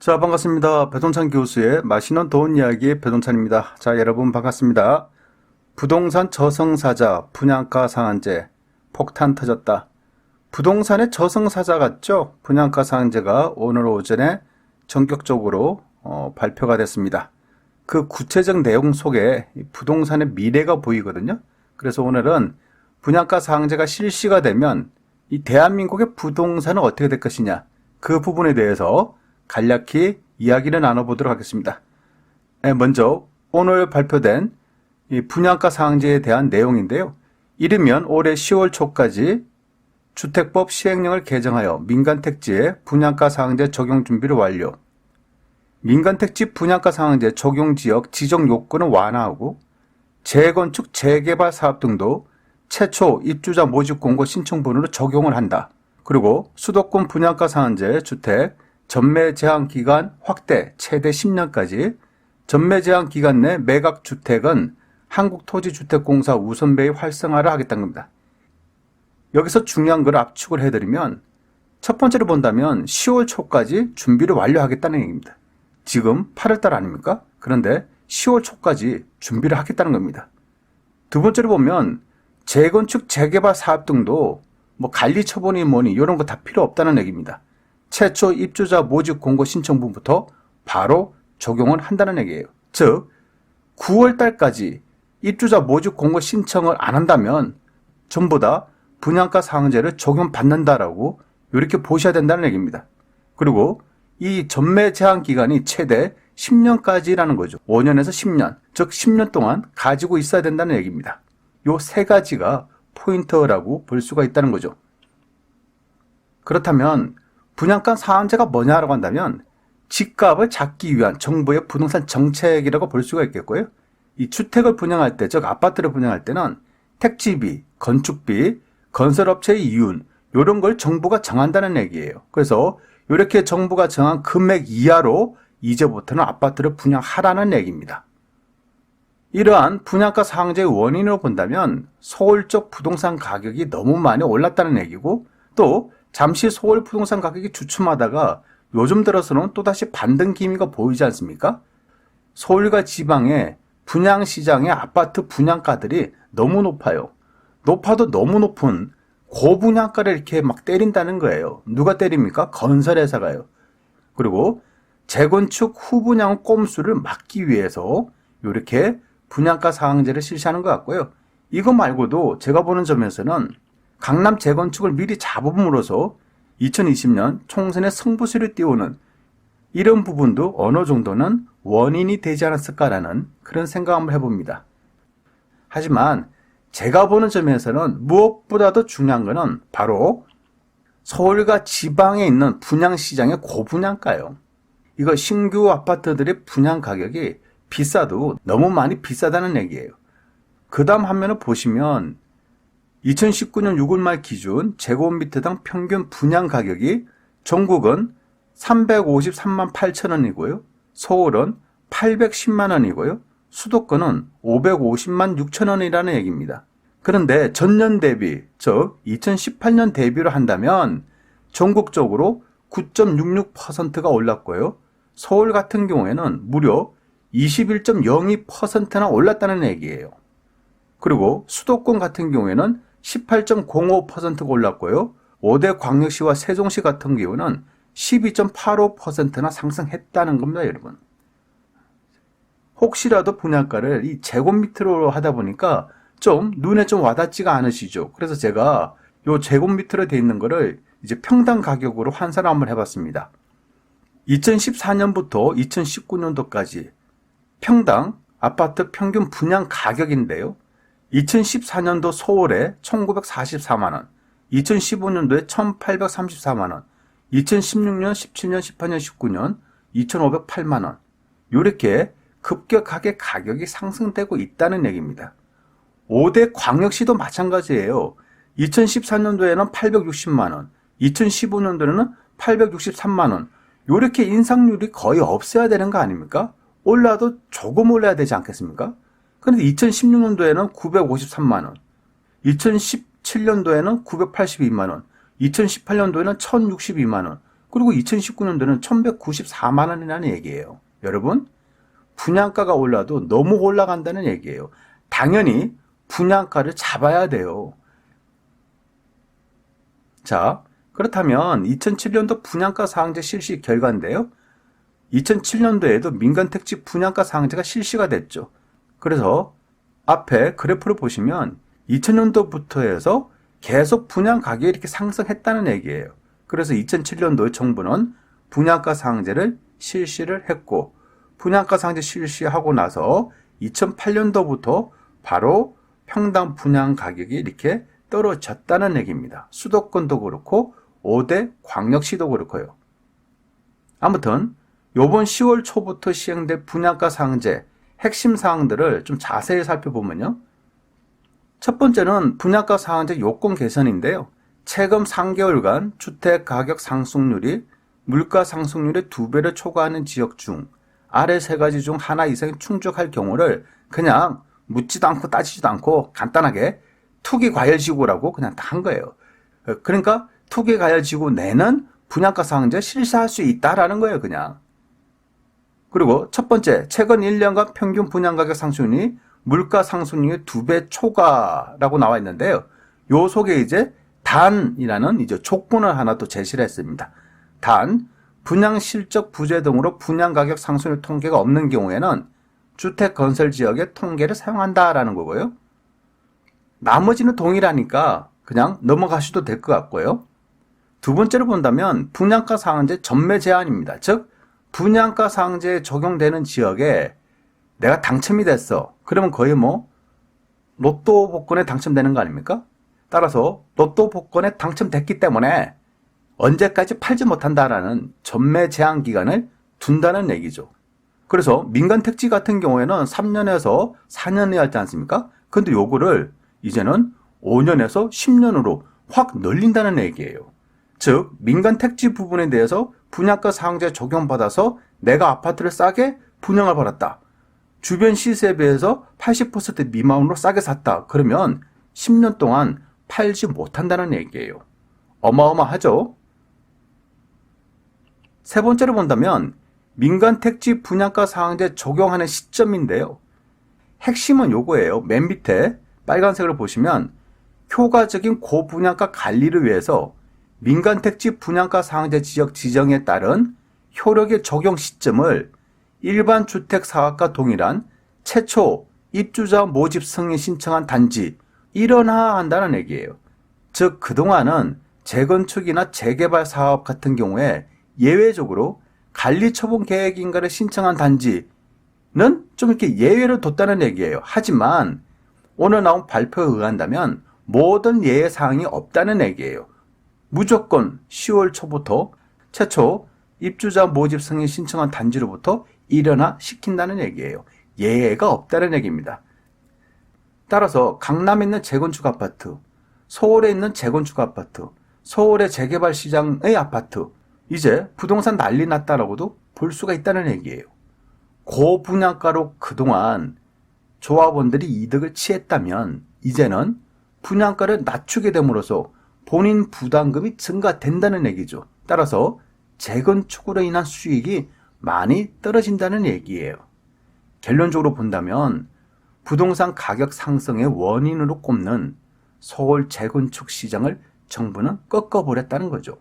자, 반갑습니다. 배동찬 교수의 맛있는 돈 이야기 배동찬입니다. 자, 여러분 반갑습니다. 부동산 저승사자, 분양가 상한제, 폭탄 터졌다. 부동산의 저승사자 같죠? 분양가 상한제가 오늘 오전에 전격적으로 발표가 됐습니다. 그 구체적 내용 속에 부동산의 미래가 보이거든요. 그래서 오늘은 분양가 상한제가 실시가 되면 이 대한민국의 부동산은 어떻게 될 것이냐, 그 부분에 대해서 간략히 이야기를 나눠보도록 하겠습니다. 먼저 오늘 발표된 이 분양가 상한제에 대한 내용인데요. 이르면 올해 10월 초까지 주택법 시행령을 개정하여 민간택지에 분양가 상한제 적용 준비를 완료. 민간택지 분양가 상한제 적용 지역 지정 요건을 완화하고 재건축, 재개발 사업 등도 최초 입주자 모집 공고 신청분으로 적용을 한다. 그리고 수도권 분양가 상한제 주택 전매 제한 기간 확대 최대 10년까지, 전매 제한 기간 내 매각 주택은 한국토지주택공사 우선 매입 활성화를 하겠다는 겁니다. 여기서 중요한 걸 압축을 해드리면, 첫 번째로 본다면 10월 초까지 준비를 완료하겠다는 얘기입니다. 지금 8월달 아닙니까? 그런데 10월 초까지 준비를 하겠다는 겁니다. 두 번째로 보면 재건축, 재개발 사업 등도 관리 처분이 뭐니 이런 거 다 필요 없다는 얘기입니다. 최초 입주자 모집 공고 신청분부터 바로 적용을 한다는 얘기예요. 즉 9월 달까지 입주자 모집 공고 신청을 안 한다면 전부 다 분양가 상한제를 적용받는다라고 이렇게 보셔야 된다는 얘기입니다. 그리고 이 전매 제한 기간이 최대 10년까지라는 거죠. 5년에서 10년, 즉 10년 동안 가지고 있어야 된다는 얘기입니다. 요 세 가지가 포인트라고 볼 수가 있다는 거죠. 그렇다면 분양가 상한제가 뭐냐라고 한다면 집값을 잡기 위한 정부의 부동산 정책이라고 볼 수가 있겠고요. 이 주택을 분양할 때, 즉 아파트를 분양할 때는 택지비, 건축비, 건설업체의 이윤 이런 걸 정부가 정한다는 얘기예요. 그래서 이렇게 정부가 정한 금액 이하로 이제부터는 아파트를 분양하라는 얘기입니다. 이러한 분양가 상한제의 원인으로 본다면 서울 쪽 부동산 가격이 너무 많이 올랐다는 얘기고, 또 잠시 서울 부동산 가격이 주춤하다가 요즘 들어서는 또다시 반등 기미가 보이지 않습니까? 서울과 지방의 분양시장의 아파트 분양가들이 너무 높아요. 높아도 너무 높은 고분양가를 이렇게 막 때린다는 거예요. 누가 때립니까? 건설회사가요. 그리고 재건축 후분양 꼼수를 막기 위해서 이렇게 분양가 상한제를 실시하는 것 같고요. 이거 말고도 제가 보는 점에서는 강남 재건축을 미리 잡음으로써 2020년 총선의 승부수를 띄우는 이런 부분도 어느 정도는 원인이 되지 않았을까라는 그런 생각 한번 해봅니다. 하지만 제가 보는 점에서는 무엇보다도 중요한 것은 바로 서울과 지방에 있는 분양시장의 고분양가예요. 이거 신규 아파트들의 분양 가격이 비싸도 너무 많이 비싸다는 얘기예요. 그 다음 화면을 보시면 2019년 6월 말 기준 제곱미터당 평균 분양 가격이 전국은 353만 8천 원이고요. 서울은 810만 원이고요. 수도권은 550만 6천 원이라는 얘기입니다. 그런데 전년 대비, 즉 2018년 대비로 한다면 전국적으로 9.66%가 올랐고요. 서울 같은 경우에는 무려 21.02%나 올랐다는 얘기예요. 그리고 수도권 같은 경우에는 18.05%가 올랐고요. 5대 광역시와 세종시 같은 경우는 12.85%나 상승했다는 겁니다, 여러분. 혹시라도 분양가를 이 제곱미터로 하다 보니까 좀 눈에 좀 와닿지가 않으시죠? 그래서 제가 요 제곱미터로 되어 있는 거를 이제 평당 가격으로 환산을 한번 해봤습니다. 2014년부터 2019년도까지 평당 아파트 평균 분양 가격인데요. 2014년도 서울에 1944만원, 2015년도에 1834만원, 2016년, 17년, 18년, 19년 2508만원, 이렇게 급격하게 가격이 상승되고 있다는 얘기입니다. 5대 광역시도 마찬가지예요. 2014년도에는 860만원, 2015년도에는 863만원, 이렇게 인상률이 거의 없어야 되는 거 아닙니까? 올라도 조금 올라야 되지 않겠습니까? 그런데 2016년도에는 953만원, 2017년도에는 982만원, 2018년도에는 1062만원, 그리고 그리고 2019년도는 1194만 원이라는 얘기예요. 여러분, 분양가가 올라도 너무 올라간다는 얘기예요. 당연히 분양가를 잡아야 돼요. 자, 그렇다면 2007년도 분양가 상한제 실시 결과인데요. 2007년도에도 민간택지 분양가 상한제가 실시가 됐죠. 그래서 앞에 그래프를 보시면 2000년도부터 해서 계속 분양가격이 이렇게 상승했다는 얘기예요. 그래서 2007년도에 정부는 분양가 상한제를 실시를 했고, 분양가 상한제 실시하고 나서 2008년도부터 바로 평당 분양 가격이 이렇게 떨어졌다는 얘기입니다. 수도권도 그렇고 5대 광역시도 그렇고요. 아무튼 이번 10월 초부터 시행된 분양가 상한제 핵심 사항들을 좀 자세히 살펴보면요. 첫 번째는 분양가 상한제 요건 개선인데요. 최근 3개월간 주택 가격 상승률이 물가 상승률의 2배를 초과하는 지역 중 아래 세 가지 중 하나 이상이 충족할 경우를 그냥 묻지도 않고 따지지도 않고 간단하게 투기과열지구라고 그냥 다 한 거예요. 그러니까 투기과열지구 내는 분양가 상한제 실시할 수 있다라는 거예요, 그냥. 그리고 첫 번째, 최근 1년간 평균 분양가격 상승률이 물가 상승률의 2배 초과라고 나와 있는데요. 요 속에 이제 단이라는 이제 조건을 하나 또 제시를 했습니다. 단, 분양 실적 부재 등으로 분양 가격 상승률 통계가 없는 경우에는 주택 건설 지역의 통계를 사용한다라는 거고요. 나머지는 동일하니까 그냥 넘어가셔도 될 것 같고요. 두 번째로 본다면 분양가 상한제 전매 제한입니다. 즉, 분양가 상한제에 적용되는 지역에 내가 당첨이 됐어. 그러면 거의 뭐 로또 복권에 당첨되는 거 아닙니까? 따라서 로또 복권에 당첨됐기 때문에 언제까지 팔지 못한다라는 전매 제한 기간을 둔다는 얘기죠. 그래서 민간 택지 같은 경우에는 3년에서 4년이 할지 않습니까? 근데 요거를 이제는 5년에서 10년으로 확 늘린다는 얘기예요. 즉, 민간 택지 부분에 대해서 분양가 상한제 적용받아서 내가 아파트를 싸게 분양을 받았다. 주변 시세에 비해서 80% 미만으로 싸게 샀다. 그러면 10년 동안 팔지 못한다는 얘기예요. 어마어마하죠? 세 번째로 본다면 민간 택지 분양가 상한제 적용하는 시점인데요. 핵심은 요거예요. 맨 밑에 빨간색으로 보시면 효과적인 고분양가 관리를 위해서 민간 택지 분양가 상한제 지역 지정에 따른 효력의 적용 시점을 일반 주택 사업과 동일한 최초 입주자 모집 승인 신청한 단지 일원화한다는 얘기예요. 즉, 그동안은 재건축이나 재개발 사업 같은 경우에 예외적으로 관리처분 계획인가를 신청한 단지는 좀 이렇게 예외를 뒀다는 얘기예요. 하지만 오늘 나온 발표에 의한다면 모든 예외 사항이 없다는 얘기예요. 무조건 10월 초부터 최초 입주자 모집 승인 신청한 단지로부터 일원화 시킨다는 얘기예요. 예외가 없다는 얘기입니다. 따라서 강남에 있는 재건축 아파트, 서울에 있는 재건축 아파트, 서울의 재개발 시장의 아파트, 이제 부동산 난리 났다라고도 볼 수가 있다는 얘기예요. 고분양가로 그동안 조합원들이 이득을 취했다면 이제는 분양가를 낮추게 됨으로써 본인 부담금이 증가된다는 얘기죠. 따라서 재건축으로 인한 수익이 많이 떨어진다는 얘기예요. 결론적으로 본다면 부동산 가격 상승의 원인으로 꼽는 서울 재건축 시장을 정부는 꺾어버렸다는 거죠.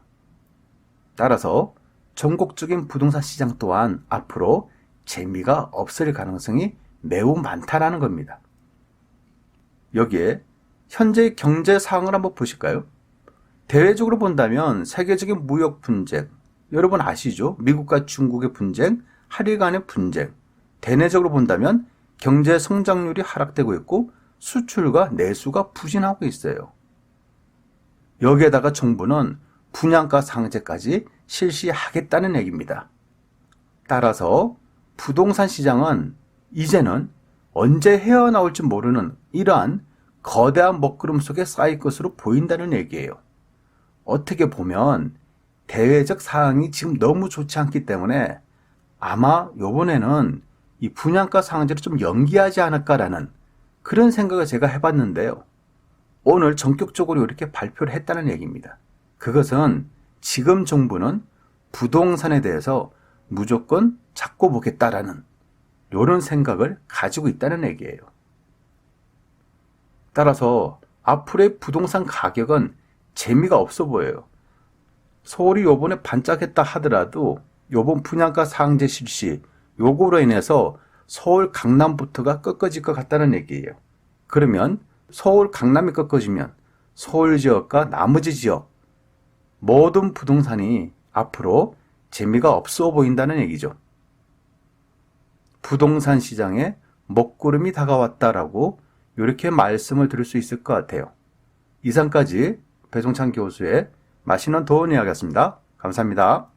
따라서 전국적인 부동산 시장 또한 앞으로 재미가 없을 가능성이 매우 많다라는 겁니다. 여기에 현재의 경제 상황을 한번 보실까요? 대외적으로 본다면 세계적인 무역 분쟁, 여러분 아시죠? 미국과 중국의 분쟁, 한일 간의 분쟁. 대내적으로 본다면 경제 성장률이 하락되고 있고 수출과 내수가 부진하고 있어요. 여기에다가 정부는 분양가 상한제까지 실시하겠다는 얘기입니다. 따라서 부동산 시장은 이제는 언제 헤어나올지 모르는 이러한 거대한 먹구름 속에 쌓일 것으로 보인다는 얘기예요. 어떻게 보면 대외적 상황이 지금 너무 좋지 않기 때문에 아마 이번에는 이 분양가 상한제를 좀 연기하지 않을까라는 그런 생각을 제가 해봤는데요. 오늘 전격적으로 이렇게 발표를 했다는 얘기입니다. 그것은 지금 정부는 부동산에 대해서 무조건 잡고 보겠다라는 이런 생각을 가지고 있다는 얘기예요. 따라서 앞으로의 부동산 가격은 재미가 없어 보여요. 서울이 요번에 반짝했다 하더라도 요번 분양가 상한제 실시 요거로 인해서 서울 강남부터가 꺾어질 것 같다는 얘기예요. 그러면 서울 강남이 꺾어지면 서울 지역과 나머지 지역 모든 부동산이 앞으로 재미가 없어 보인다는 얘기죠. 부동산 시장에 먹구름이 다가왔다라고 이렇게 말씀을 드릴 수 있을 것 같아요. 이상까지 배종찬 교수의 맛있는 도움 이야기였습니다. 감사합니다.